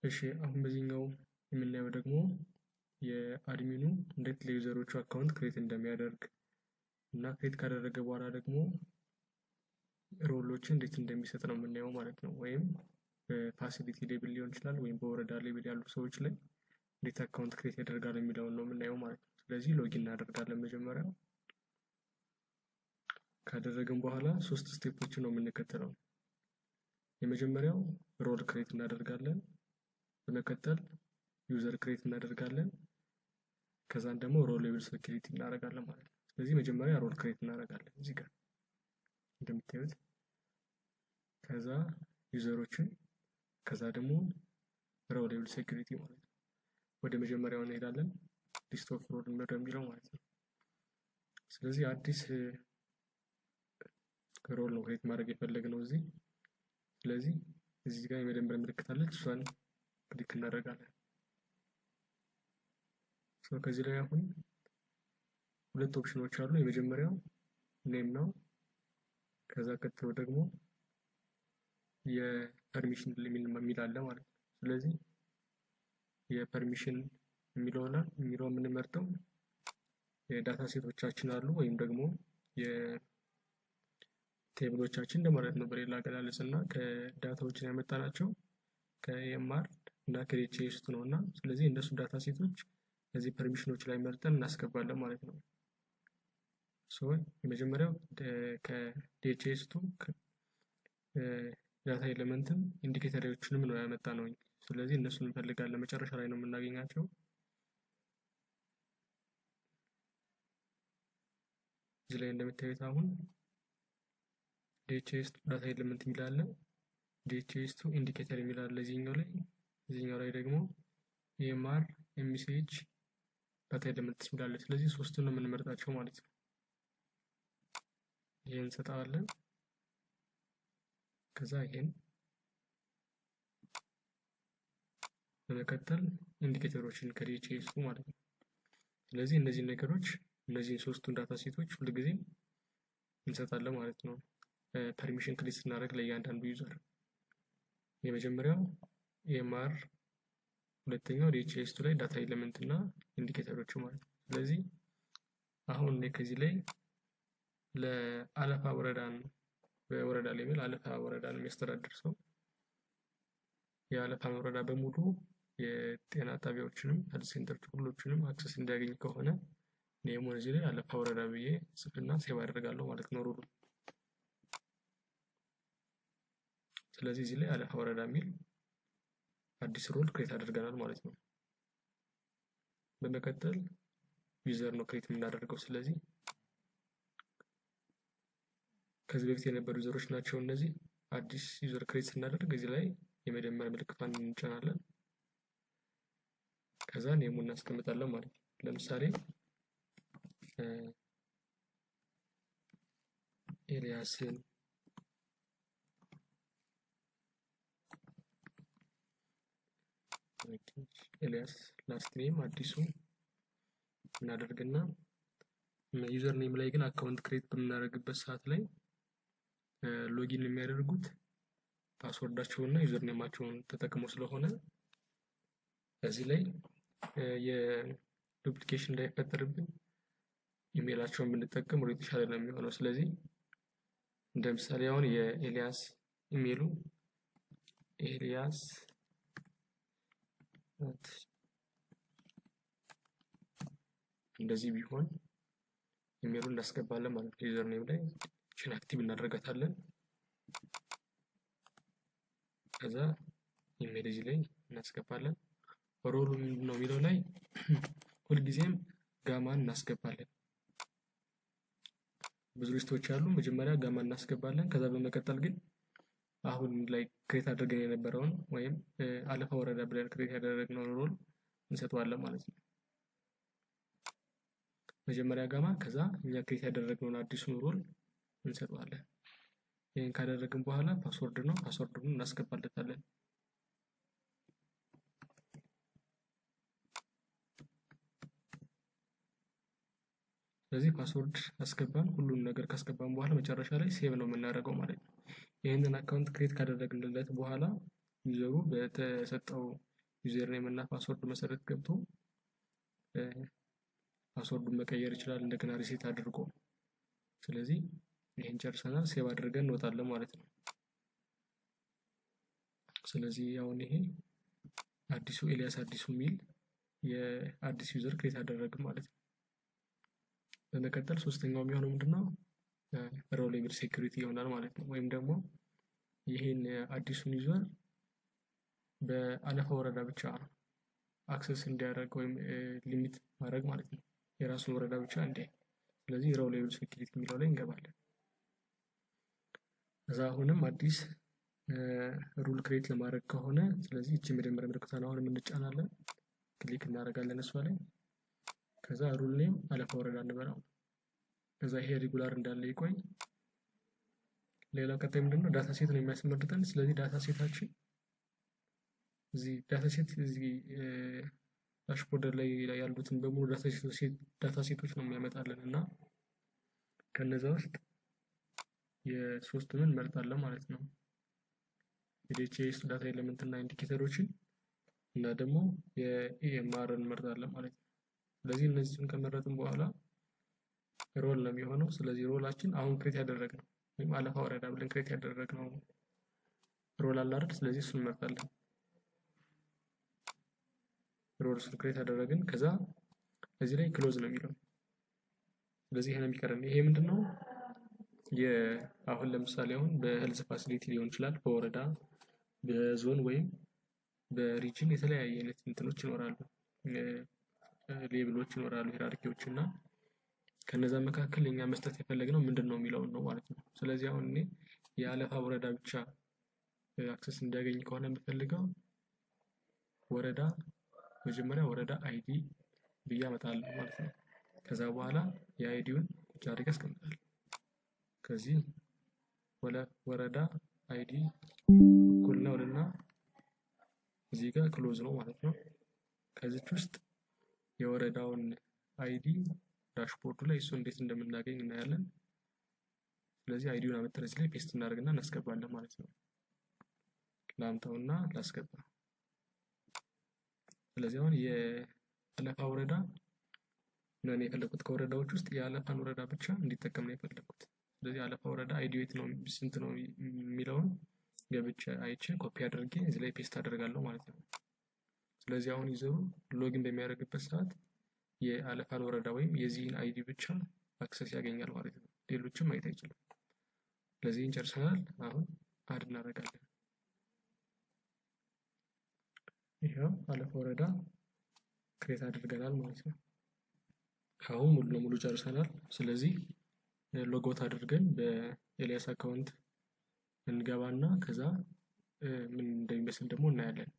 እሺ አሁን በዚህኛው የምናየው ደግሞ የአድሚኑ እንዴት ለዩዘሮቹ አካውንት ክሬት እንደሚያደርግ እና ክሬት ካደረገ በኋላ ደግሞ ሮሎችን እንዴት እንደሚሰጥ ነው የምናየው ማለት ነው። ወይም በፋሲሊቲ ሌብል ሊሆን ይችላል ወይም በወረዳ ሌብል ያሉ ሰዎች ላይ እንዴት አካውንት ክሬት ያደርጋል የሚለውን ነው የምናየው ማለት ነው። ስለዚህ ሎጊን እናደርጋለን። መጀመሪያ ካደረግን በኋላ 3 ስቴፖችን ነው የምንከተለው። የመጀመሪያው ሮል ክሬት እናደርጋለን። በመቀጠል ዩዘር ክሬት እናደርጋለን። ከዛን ደግሞ ሮል ሌብል ሴኩሪቲ እናደርጋለን ማለት ነው። ስለዚህ መጀመሪያ ሮል ክሬት እናደርጋለን እዚህ ጋር እንደምታዩት። ከዛ ዩዘሮችን ከዛ ደግሞ ሮል ሌብል ሴኩሪቲ ማለት ነው። ወደ መጀመሪያው እንሄዳለን። ሊስት ኦፍ ሮል የሚለው ማለት ነው። ስለዚህ አዲስ ሮል ነው ክሬት ማድረግ የፈለግነው እዚህ። ስለዚህ እዚህ ጋር የመደመር ምልክት አለች፣ እሷን ክሊክ እናደርጋለን። ከዚህ ላይ አሁን ሁለት ኦፕሽኖች አሉ። የመጀመሪያው ኔም ነው። ከዛ ቀጥሎ ደግሞ የፐርሚሽን የሚል አለ ማለት ነው። ስለዚህ የፐርሚሽን የሚለው የምንመርጠው የዳታ ሴቶቻችን አሉ ወይም ደግሞ የቴብሎቻችን እንደማለት ነው በሌላ አገላለጽ እና ከዳታዎችን ያመጣናቸው ከኤምአር እና ከዲኤችኤስ ነውና ስለዚህ እነሱ ዳታ ሴቶች እዚህ ፐርሚሽኖች ላይ መርጠን እናስገባለን ማለት ነው። የመጀመሪያው ከዲኤችኤስ ዳታ ኤሌመንትን ኢንዲኬተሮችንም ነው ያመጣነው። ስለዚህ እነሱን እንፈልጋለን፣ መጨረሻ ላይ ነው የምናገኛቸው። እዚህ ላይ እንደምታዩት አሁን ዲኤችኤስ ዳታ ኤሌመንት የሚል አለ፣ ዲኤችኤስ ኢንዲኬተር የሚል አለ እዚህኛው ላይ ደግሞ ኤምአር ኤምሲኤች ዳታ ኤሌመንት የሚል አለ። ስለዚህ ሶስቱን ነው የምንመርጣቸው ማለት ነው። ይሄን እንሰጣለን። ከዛ ይሄን በመቀጠል ኢንዲኬተሮችን ከዲኤችኤስ ማለት ነው። ስለዚህ እነዚህ ነገሮች እነዚህን ሶስቱን ዳታ ሴቶች ሁልጊዜ እንሰጣለን ማለት ነው። ፐርሚሽን ክሊክ ስናደርግ ለእያንዳንዱ ዩዘር የመጀመሪያው ኤምአር፣ ሁለተኛው ዲኤችኤስ ላይ ዳታ ኤሌመንት እና ኢንዲኬተሮቹ ማለት ነው። ስለዚህ አሁን ከዚህ ላይ ለአለፋ ወረዳን በወረዳ ሌቭል አለፋ ወረዳን የሚያስተዳድር ሰው የአለፋ ወረዳ በሙሉ የጤና ጣቢያዎችንም ሄልዝ ሴንተሮች ሁሉንም አክሰስ እንዲያገኝ ከሆነ ኔሙን እዚህ ላይ አለፋ ወረዳ ብዬ ጽፍና ሴቭ አደርጋለሁ ማለት ነው ሩሉ። ስለዚህ እዚህ ላይ አለፋ ወረዳ የሚል አዲስ ሮል ክሬት አድርገናል ማለት ነው። በመቀጠል ዩዘር ነው ክሬት የምናደርገው። ስለዚህ ከዚህ በፊት የነበሩ ዩዘሮች ናቸው እነዚህ። አዲስ ዩዘር ክሬት ስናደርግ እዚህ ላይ የመደመር ምልክቷን እንጫናለን። ከዛ ኔሙን እናስቀምጣለን ማለት ነው። ለምሳሌ ኤልያስን ኤልያስ ላስት ኔም አዲሱ እናደርግና ዩዘር ኔም ላይ ግን አካውንት ክሬት በምናደርግበት ሰዓት ላይ ሎጊን የሚያደርጉት ፓስወርዳቸውና ዩዘር ኔማቸውን ተጠቅመው ስለሆነ እዚህ ላይ የዱፕሊኬሽን እንዳይፈጠርብን ኢሜይላቸውን ብንጠቀም ወደ የተሻለ ነው የሚሆነው። ስለዚህ እንደ ምሳሌ አሁን የኤልያስ ኢሜይሉ ኤልያስ እንደዚህ ቢሆን ኢሜይሉን እናስገባለን ማለት ነው። ዩዘር ኔም ላይ ችን አክቲቭ እናደርጋታለን። ከዛ ኢሜይል እዚህ ላይ እናስገባለን። ሮሉ ምንድነው የሚለው ላይ ሁልጊዜም ጋማን እናስገባለን። ብዙ ሊስቶች አሉ። መጀመሪያ ጋማን እናስገባለን። ከዛ በመቀጠል ግን አሁን ላይ ክሬት አድርገን የነበረውን ወይም አለፋ ወረዳ ብለን ክሬት ያደረግነውን ሮል እንሰጠዋለን ማለት ነው። መጀመሪያ ጋማ፣ ከዛ እኛ ክሬት ያደረግነውን አዲሱን ሮል እንሰጠዋለን። ይሄን ካደረግን በኋላ ፓስወርድ ነው፣ ፓስወርዱን እናስገባለታለን። ስለዚህ ፓስወርድ አስገባን። ሁሉን ነገር ካስገባን በኋላ መጨረሻ ላይ ሴቭ ነው የምናደርገው ማለት ነው። ይሄንን አካውንት ክሬት ካደረግንለት በኋላ ዩዘሩ በተሰጠው ዩዘር ኔም እና ፓስወርድ መሰረት ገብቶ ፓስወርዱን መቀየር ይችላል እንደገና ሪሴት አድርጎ። ስለዚህ ይሄን ጨርሰናል። ሴቭ አድርገን እንወጣለን ማለት ነው። ስለዚህ አሁን ይሄ አዲሱ ኤልያስ አዲሱ ሚል የአዲስ ዩዘር ክሬት አደረግን ማለት ነው። በመቀጠል ሶስተኛው የሚሆነው ምንድነው? ሮው ሌቭል ሴኩሪቲ ይሆናል ማለት ነው። ወይም ደግሞ ይሄን አዲሱን ዩዘር በአለፋ ወረዳ ብቻ አክሰስ እንዲያደርግ ወይም ሊሚት ማድረግ ማለት ነው። የራሱን ወረዳ ብቻ እንዴ። ስለዚህ ሮው ሌቭል ሴኩሪቲ የሚለው ላይ እንገባለን። እዛ አሁንም አዲስ ሩል ክሬት ለማድረግ ከሆነ ስለዚህ እቺ መጀመሪያ ምልክቷን አሁንም እንጫናለን፣ ክሊክ እናደርጋለን እሷ ላይ። ከዛ ሩል ኔም አለፋ ወረዳ እንበላው። ከዛ ይሄ ሪጉላር እንዳለ ይቆይ። ሌላው ቀጣይ ምንድነው? ዳታ ሴት ነው የሚያስመርጠን። ስለዚህ ዳታ ሴታችን እዚህ ዳታ ሴት እዚህ ዳሽቦርድ ላይ ያሉትን በሙሉ ዳታ ሴቶች ነው የሚያመጣልን እና ከነዛ ውስጥ የሶስቱን እንመርጣለን ማለት ነው። የዲኤችኤስ ዳታ ኤሌመንት እና ኢንዲኬተሮችን እና ደግሞ የኢኤምአር እንመርጣለን ማለት ነው። ስለዚህ እነዚህን ከመረጥን በኋላ ሮል ነው የሚሆነው። ስለዚህ ሮላችን አሁን ክሬት ያደረግነው ወይም አለፋ ወረዳ ብለን ክሬት ያደረግነው ሮል አለ አይደል? ስለዚህ እሱን እንመርጣለን። ሮል ክሬት ያደረግን ከዛ እዚህ ላይ ክሎዝ ነው የሚለው። ስለዚህ ይሄን የሚቀረን ይሄ ምንድነው? አሁን ለምሳሌ አሁን በሄልዝ ፋሲሊቲ ሊሆን ይችላል፣ በወረዳ በዞን ወይም በሪጅን የተለያየ አይነት እንትኖች ይኖራሉ፣ ሌብሎች ይኖራሉ፣ ሂራርኪዎች እና ከነዛ መካከል እኛ መስጠት የፈለግነው ምንድነው የሚለው ነው ማለት ነው። ስለዚህ አሁን እኔ የአለፋ ወረዳ ብቻ አክሰስ እንዲያገኝ ከሆነ የምፈልገው ወረዳ መጀመሪያ ወረዳ አይዲ ብዬ አመጣለሁ ማለት ነው። ከዛ በኋላ የአይዲውን ቁጭ አድርጌ አስቀምጣለሁ። ከዚህ ወረዳ አይዲ እኩል ነው እና እዚህ ጋር ክሎዝ ነው ማለት ነው። ከዚች ውስጥ የወረዳውን አይዲ ዳሽቦርዱ ላይ እሱ እንዴት እንደምናገኝ እናያለን። ስለዚህ አይዲውን አመጣን እዚህ ላይ ፔስት እናደርግና እናስገባለን ማለት ነው። ላምጣውና ላስገባ። ስለዚህ አሁን የአለፋ ወረዳ ነው የፈለኩት። ከወረዳዎች ውስጥ የአለፋን ወረዳ ብቻ እንዲጠቀም ነው የፈለኩት። ስለዚህ አለፋ ወረዳ አይዲው የት ነው ስንት ነው የሚለውን ገብቼ አይቼ ኮፒ አድርጌ እዚህ ላይ ፔስት አደርጋለሁ ማለት ነው። ስለዚህ አሁን ዩዘሩ ሎጊን በሚያደርግበት ሰዓት የአለፋን ወረዳ ወይም የዚህን አይዲ ብቻ አክሰስ ያገኛል ማለት ነው። ሌሎችም ማየት አይችልም። ስለዚህ እንጨርሰናል። አሁን አድ እናደርጋለን። ይሄው አለፋ ወረዳ ክሬት አድርገናል ማለት ነው። አሁን ሙሉ ለሙሉ ጨርሰናል። ስለዚህ ሎጎት አድርገን በኤልያስ አካውንት እንገባና ከዛ ምን እንደሚመስል ደግሞ እናያለን።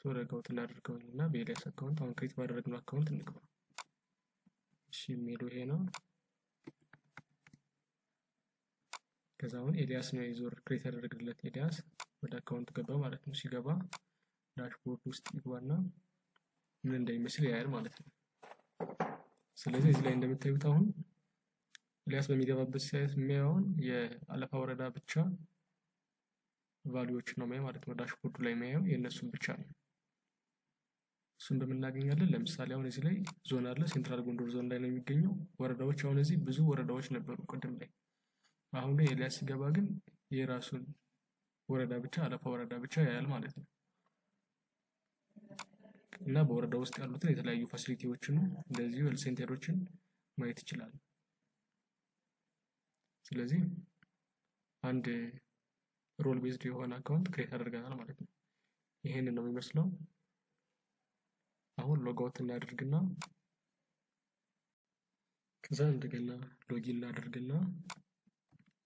ሎጎት እናደርገውና በኤልያስ አካውንት አሁን ክሬት ባደረግነው አካውንት እንግባ። እሺ ሜሉ ይሄ ነው። ከዛ አሁን ኤልያስ ነው የዞር ክሬት ያደረግለት ኤልያስ ወደ አካውንት ገባ ማለት ነው። ሲገባ ዳሽቦርድ ውስጥ ይገባና ምን እንደሚመስል ያያል ማለት ነው። ስለዚህ እዚህ ላይ እንደምታዩት አሁን ኤልያስ በሚገባበት ሰዓት የሚያየውን የአለፋ ወረዳ ብቻ ቫልዩዎች ነው ማለት ነው። ዳሽቦርዱ ላይ የሚያየው የነሱን ብቻ ነው። እሱን በመናገኛለን። ለምሳሌ አሁን እዚህ ላይ ዞን አለ፣ ሴንትራል ጎንደር ዞን ላይ ነው የሚገኘው። ወረዳዎች አሁን እዚህ ብዙ ወረዳዎች ነበሩ ቅድም ላይ። አሁን ላይ ኤልያስ ሲገባ ግን የራሱን ወረዳ ብቻ አለፋ ወረዳ ብቻ ያያል ማለት ነው። እና በወረዳ ውስጥ ያሉትን የተለያዩ ፋሲሊቲዎችን እንደዚሁ ሄልዝ ሴንተሮችን ማየት ይችላል። ስለዚህ አንድ ሮል ቤዝድ የሆነ አካውንት ክሬት አድርገናል ማለት ነው። ይሄንን ነው የሚመስለው። አሁን ሎጋውት እናድርግና ከዛ እንደገና ሎጊን እናድርግና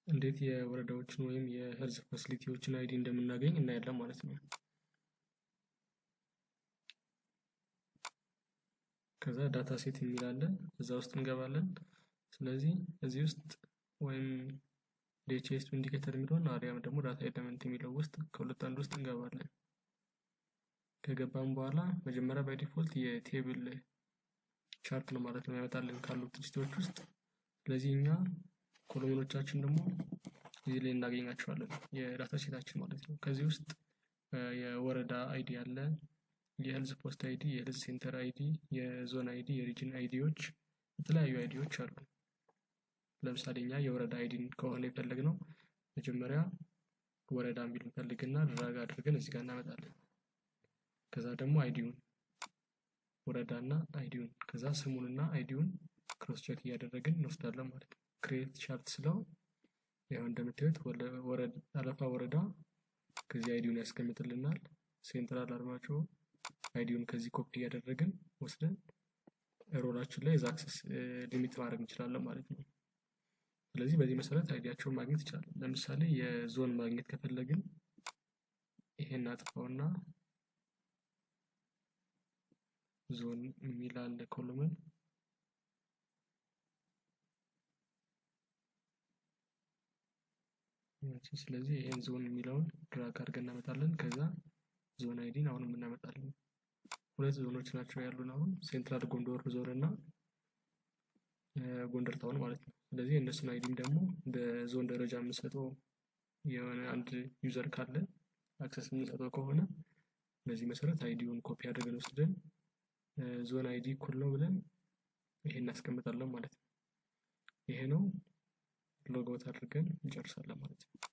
እንዴት የወረዳዎችን ወይም የሄልዝ ፋሲሊቲዎችን አይዲ እንደምናገኝ እናያለን ማለት ነው። ከዛ ዳታ ሴት የሚል አለ፣ እዛ ውስጥ እንገባለን። ስለዚህ እዚህ ውስጥ ወይም ዲኤችኤስ ኢንዲኬተር የሚለውን አሪያም ደግሞ ዳታ ኤሌመንት የሚለው ውስጥ ከሁለት አንዱ ውስጥ እንገባለን። ከገባን በኋላ መጀመሪያ ባይ ዲፎልት የቴብል ቻርት ነው ማለት ነው ያመጣልን ካሉት ሊስቶች ውስጥ። ስለዚህ እኛ ኮሎሞኖቻችን ደግሞ እዚህ ላይ እናገኛቸዋለን የዳታ ሴታችን ማለት ነው። ከዚህ ውስጥ የወረዳ አይዲ አለ፣ የሄልዝ ፖስት አይዲ፣ የሄልዝ ሴንተር አይዲ፣ የዞን አይዲ፣ የሪጅን አይዲዎች የተለያዩ አይዲዎች አሉ። ለምሳሌ እኛ የወረዳ አይዲን ከሆነ የፈለግነው መጀመሪያ ወረዳ የሚል እንፈልግና ድራግ አድርገን እዚህ ጋር እናመጣለን። ከዛ ደግሞ አይዲውን ወረዳና አይዲውን ከዛ ስሙንና አይዲውን ክሮስ ቼክ እያደረግን እንወስዳለን ማለት ነው። ክሬት ቻርት ስለው ያው እንደምታዩት አለፋ ወረዳ ከዚህ አይዲውን ያስቀምጥልናል። ሴንትራል አርማጮ አይዲውን ከዚህ ኮፒ እያደረግን ወስደን ሮላችን ላይ አክሰስ ሊሚት ማድረግ እንችላለን ማለት ነው። ስለዚህ በዚህ መሰረት አይዲያቸውን ማግኘት ይቻላል። ለምሳሌ የዞን ማግኘት ከፈለግን ይሄን አጥፋውና ዞን የሚል አለ ኮሎመን ስለዚህ ይሄን ዞን የሚለውን ድራግ አድርገን እናመጣለን። ከዛ ዞን አይዲን አሁንም እናመጣለን። ሁለት ዞኖች ናቸው ያሉን አሁን ሴንትራል ጎንደር ዞን እና ጎንደር ታውን ማለት ነው። ስለዚህ እነሱን አይዲም ደግሞ በዞን ደረጃ የምንሰጠው የሆነ አንድ ዩዘር ካለ አክሰስ የምንሰጠው ከሆነ በዚህ መሰረት አይዲውን ኮፒ አድርገን ወስደን ዞን አይዲ እኩል ነው ብለን ይሄን እናስቀምጣለን ማለት ነው። ይሄ ነው ሎግ አውት አድርገን እንጨርሳለን ማለት ነው።